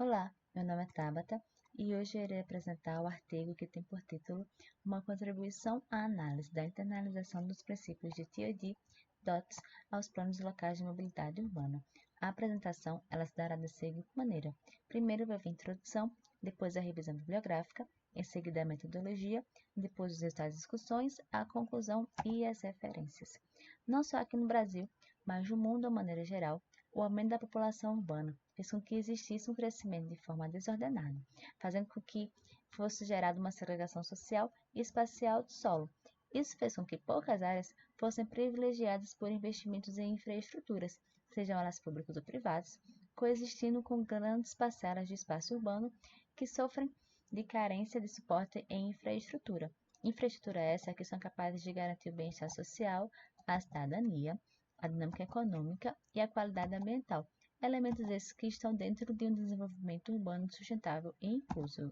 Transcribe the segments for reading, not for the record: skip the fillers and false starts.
Olá, meu nome é Tabata e hoje eu irei apresentar o artigo que tem por título Uma contribuição à análise da internalização dos princípios de TOD DOTS aos planos locais de mobilidade urbana. A apresentação ela se dará da seguinte maneira. Primeiro vai vir a introdução, depois a revisão bibliográfica, em seguida a metodologia, depois os resultados das discussões, a conclusão e as referências. Não só aqui no Brasil, mas no mundo de maneira geral, o aumento da população urbana fez com que existisse um crescimento de forma desordenada, fazendo com que fosse gerada uma segregação social e espacial do solo. Isso fez com que poucas áreas fossem privilegiadas por investimentos em infraestruturas, sejam elas públicas ou privadas, coexistindo com grandes parcelas de espaço urbano que sofrem de carência de suporte em infraestrutura. Infraestrutura essa que são capazes de garantir o bem-estar social, a cidadania, a dinâmica econômica e a qualidade ambiental, elementos esses que estão dentro de um desenvolvimento urbano sustentável e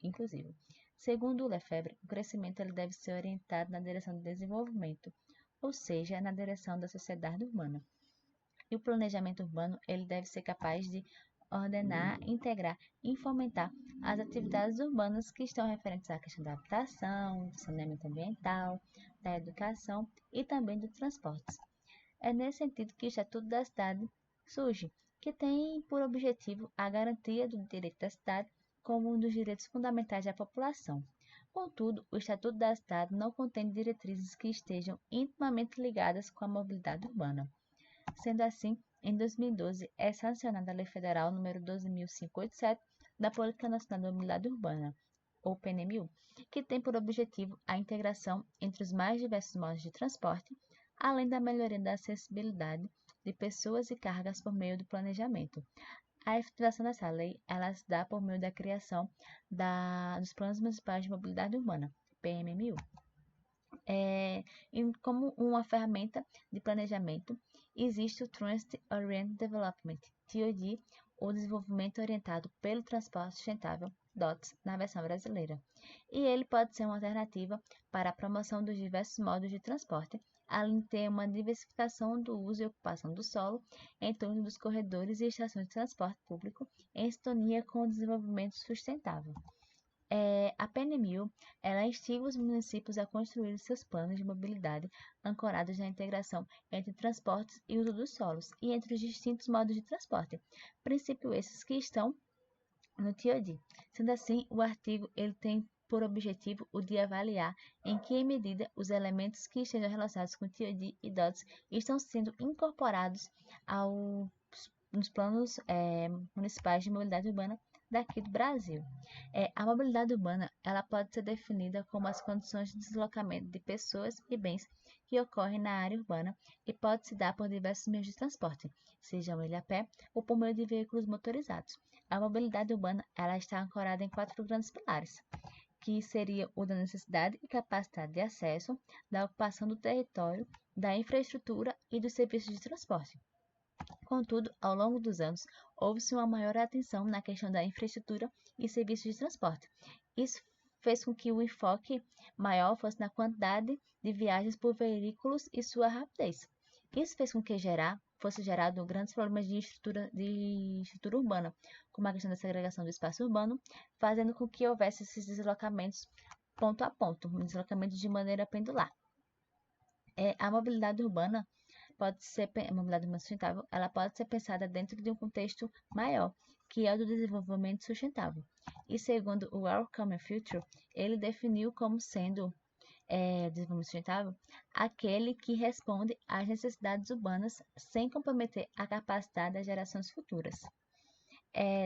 inclusivo. Segundo o Lefebvre, o crescimento ele deve ser orientado na direção do desenvolvimento, ou seja, na direção da sociedade urbana. E o planejamento urbano ele deve ser capaz de ordenar, integrar e fomentar as atividades urbanas que estão referentes à questão da habitação, do saneamento ambiental, da educação e também do transporte. É nesse sentido que o Estatuto da Cidade surge, que tem por objetivo a garantia do direito da cidade como um dos direitos fundamentais da população. Contudo, o Estatuto da Cidade não contém diretrizes que estejam intimamente ligadas com a mobilidade urbana. Sendo assim, em 2012 é sancionada a Lei Federal nº 12.587 da Política Nacional de Mobilidade Urbana, ou PNMU, que tem por objetivo a integração entre os mais diversos modos de transporte, além da melhoria da acessibilidade de pessoas e cargas por meio do planejamento. A efetivação dessa lei ela se dá por meio da criação dos Planos Municipais de Mobilidade Urbana, PMMU. Como uma ferramenta de planejamento, existe o Transit Oriented Development, TOD, ou Desenvolvimento Orientado pelo Transporte Sustentável, DOTS, na versão brasileira. E ele pode ser uma alternativa para a promoção dos diversos modos de transporte, além de ter uma diversificação do uso e ocupação do solo em torno dos corredores e estações de transporte público, em sintonia com o desenvolvimento sustentável. A PNMU, ela instiga os municípios a construir seus planos de mobilidade ancorados na integração entre transportes e uso dos solos e entre os distintos modos de transporte, princípios esses que estão no TOD. Sendo assim, o artigo ele tem por objetivo o de avaliar em que medida os elementos que estejam relacionados com TOD e DOTS estão sendo incorporados nos planos municipais de mobilidade urbana daqui do Brasil. A mobilidade urbana ela pode ser definida como as condições de deslocamento de pessoas e bens que ocorrem na área urbana e pode se dar por diversos meios de transporte, sejam ele a pé ou por meio de veículos motorizados. A mobilidade urbana ela está ancorada em 4 grandes pilares, que seria o da necessidade e capacidade de acesso, da ocupação do território, da infraestrutura e dos serviços de transporte. Contudo, ao longo dos anos, houve-se uma maior atenção na questão da infraestrutura e serviços de transporte. Isso fez com que o enfoque maior fosse na quantidade de viagens por veículos e sua rapidez. Isso fez com que fosse gerado grandes problemas de estrutura urbana, como a questão da segregação do espaço urbano, fazendo com que houvesse esses deslocamentos ponto a ponto, deslocamentos de maneira pendular. A mobilidade urbana a mobilidade urbana sustentável, ela pode ser pensada dentro de um contexto maior, que é o do desenvolvimento sustentável. E segundo o Our Common Future, ele definiu como sendo desenvolvimento sustentável aquele que responde às necessidades urbanas sem comprometer a capacidade das gerações futuras.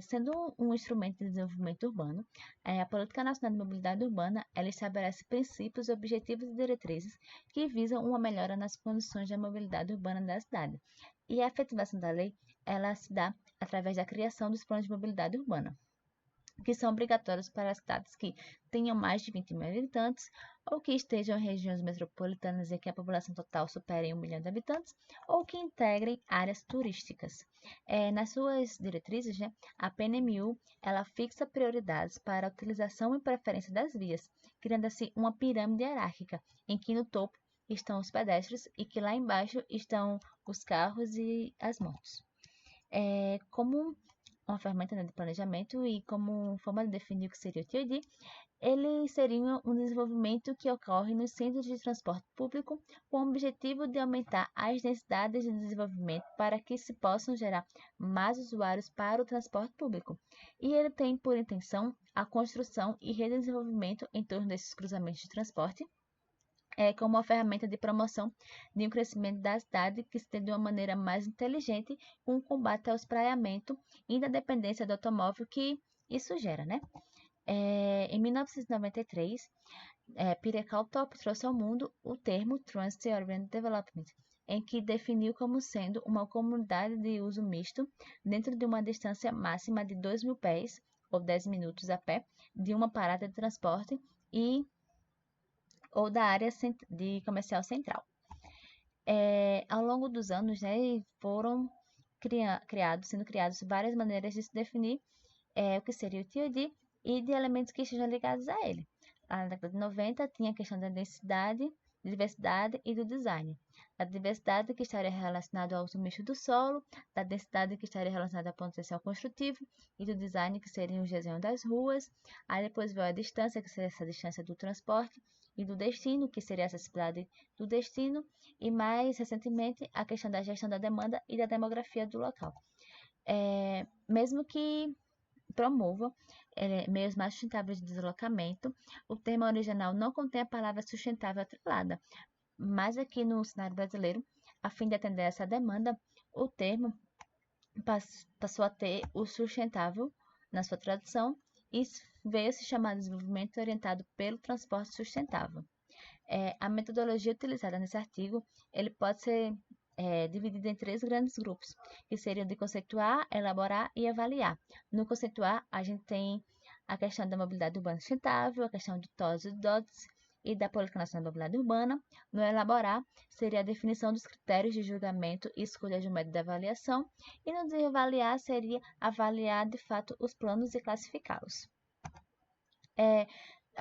Sendo um instrumento de desenvolvimento urbano, a Política Nacional de Mobilidade Urbana ela estabelece princípios, objetivos e diretrizes que visam uma melhora nas condições da mobilidade urbana da cidade. E a efetivação da lei ela se dá através da criação dos planos de mobilidade urbana, que são obrigatórios para as cidades que tenham mais de 20 mil habitantes ou que estejam em regiões metropolitanas e que a população total supere 1 milhão de habitantes ou que integrem áreas turísticas. Nas suas diretrizes, a PNMU ela fixa prioridades para a utilização e preferência das vias, criando assim uma pirâmide hierárquica, em que no topo estão os pedestres e que lá embaixo estão os carros e as motos. Como uma ferramenta, né, de planejamento, e como forma de definir o que seria o TOD, ele seria um desenvolvimento que ocorre nos centros de transporte público com o objetivo de aumentar as densidades de desenvolvimento para que se possam gerar mais usuários para o transporte público. E ele tem por intenção a construção e redesenvolvimento em torno desses cruzamentos de transporte, como uma ferramenta de promoção de um crescimento da cidade que se tem de uma maneira mais inteligente com o combate ao espraiamento e da dependência do automóvel que isso gera, né? Em 1993, Peter Kaltop trouxe ao mundo o termo Transit Oriented Development, em que definiu como sendo uma comunidade de uso misto dentro de uma distância máxima de 2.000 pés, ou 10 minutos a pé, de uma parada de transporte ou da área de comercial central. Ao longo dos anos, né, foram sendo criadas várias maneiras de se definir o que seria o TOD e de elementos que estejam ligados a ele. Na década de 90, tinha a questão da densidade, diversidade e do design. Da diversidade, que estaria relacionada ao uso misto do solo, da densidade, que estaria relacionada ao potencial construtivo, e do design, que seria o desenho das ruas. Aí depois veio a distância, que seria essa distância do transporte, e do destino, que seria a acessibilidade do destino, e mais recentemente a questão da gestão da demanda e da demografia do local. Mesmo que promovam meios mais sustentáveis de deslocamento, o termo original não contém a palavra sustentável atrelada, mas aqui no cenário brasileiro, a fim de atender essa demanda, o termo passou a ter o sustentável na sua tradução e veio a se chamar de desenvolvimento orientado pelo transporte sustentável. A metodologia utilizada nesse artigo, ele pode ser dividido em 3 grandes grupos, que seriam de conceituar, elaborar e avaliar. No conceituar, a gente tem a questão da mobilidade urbana sustentável, a questão do TODS e do DOTS e da Política Nacional da Mobilidade Urbana. No elaborar, seria a definição dos critérios de julgamento e escolha de um método de avaliação. E no desavaliar, seria avaliar de fato os planos e classificá-los.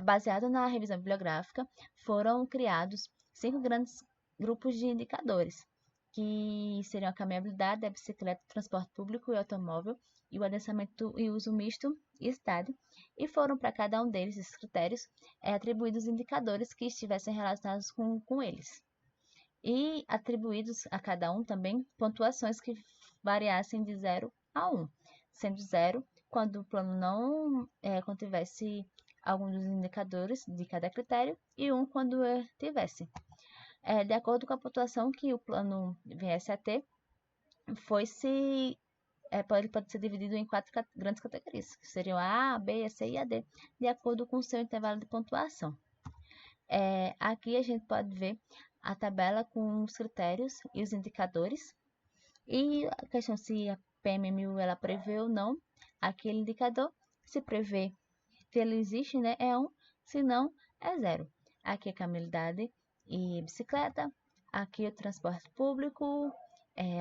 Baseado na revisão bibliográfica, foram criados 5 grandes grupos de indicadores, que seriam a caminhabilidade, a bicicleta, o transporte público e automóvel, e o adensamento e uso misto e cidade, e foram para cada um deles, esses critérios, atribuídos indicadores que estivessem relacionados com eles. E atribuídos a cada um também pontuações que variassem de 0 a 1, sendo 0 quando o plano não contivesse algum dos indicadores de cada critério e 1 quando tivesse. De acordo com a pontuação que o plano viesse a ter, ele pode ser dividido em 4 grandes categorias, que seriam a, A, B, C e a D, de acordo com o seu intervalo de pontuação. Aqui a gente pode ver a tabela com os critérios e os indicadores, e a questão se a PMMU ela prevê ou não aquele indicador. Se prevê, se ele existe, né, é 1, se não, é 0. Aqui a caminhabilidade e bicicleta, aqui o transporte público,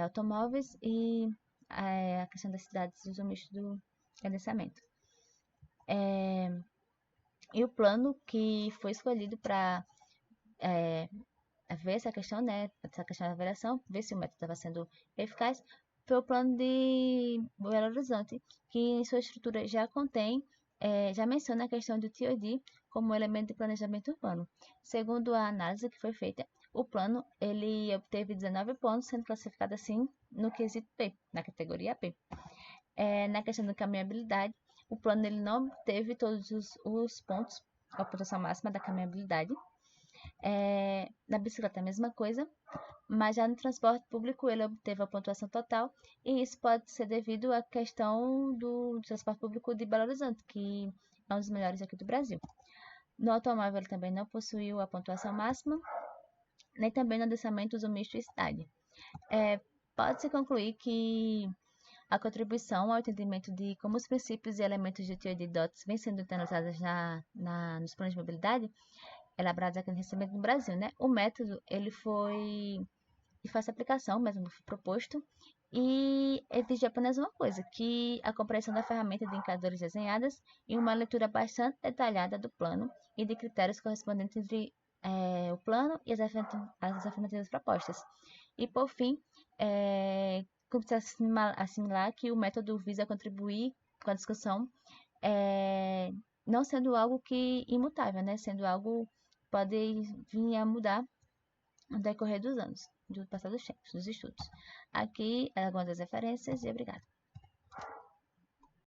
automóveis e a questão das cidades e uso misto do adensamento. E o plano que foi escolhido para ver essa questão, né, essa questão da avaliação, ver se o método estava sendo eficaz, foi o plano de Belo Horizonte, que em sua estrutura já contém, já menciona a questão do TOD como elemento de planejamento urbano. Segundo a análise que foi feita, o plano ele obteve 19 pontos, sendo classificado assim no quesito P, na categoria P. Na questão da caminhabilidade, o plano ele não teve todos os pontos, a pontuação máxima da caminhabilidade. Na bicicleta a mesma coisa, mas já no transporte público ele obteve a pontuação total, e isso pode ser devido à questão do transporte público de Belo Horizonte, que é um dos melhores aqui do Brasil. No automóvel ele também não possuiu a pontuação máxima, nem também no adensamento uso misto e cidade. Pode-se concluir que a contribuição ao entendimento de como os princípios e elementos de TOD e DOTS vêm sendo internalizados nos planos de mobilidade elaborados aqui no recebimento no Brasil, né? O método, ele foi de fácil aplicação, mesmo foi proposto, e exige apenas uma coisa, que a compreensão da ferramenta de indicadores desenhadas e uma leitura bastante detalhada do plano e de critérios correspondentes entre o plano e as afirmativas propostas. E, por fim, como se assimilar que o método visa contribuir com a discussão, não sendo algo que imutável, né? Sendo algo que pode vir a mudar no decorrer dos anos, do passar dos tempos, dos estudos. Aqui, algumas das referências e obrigada.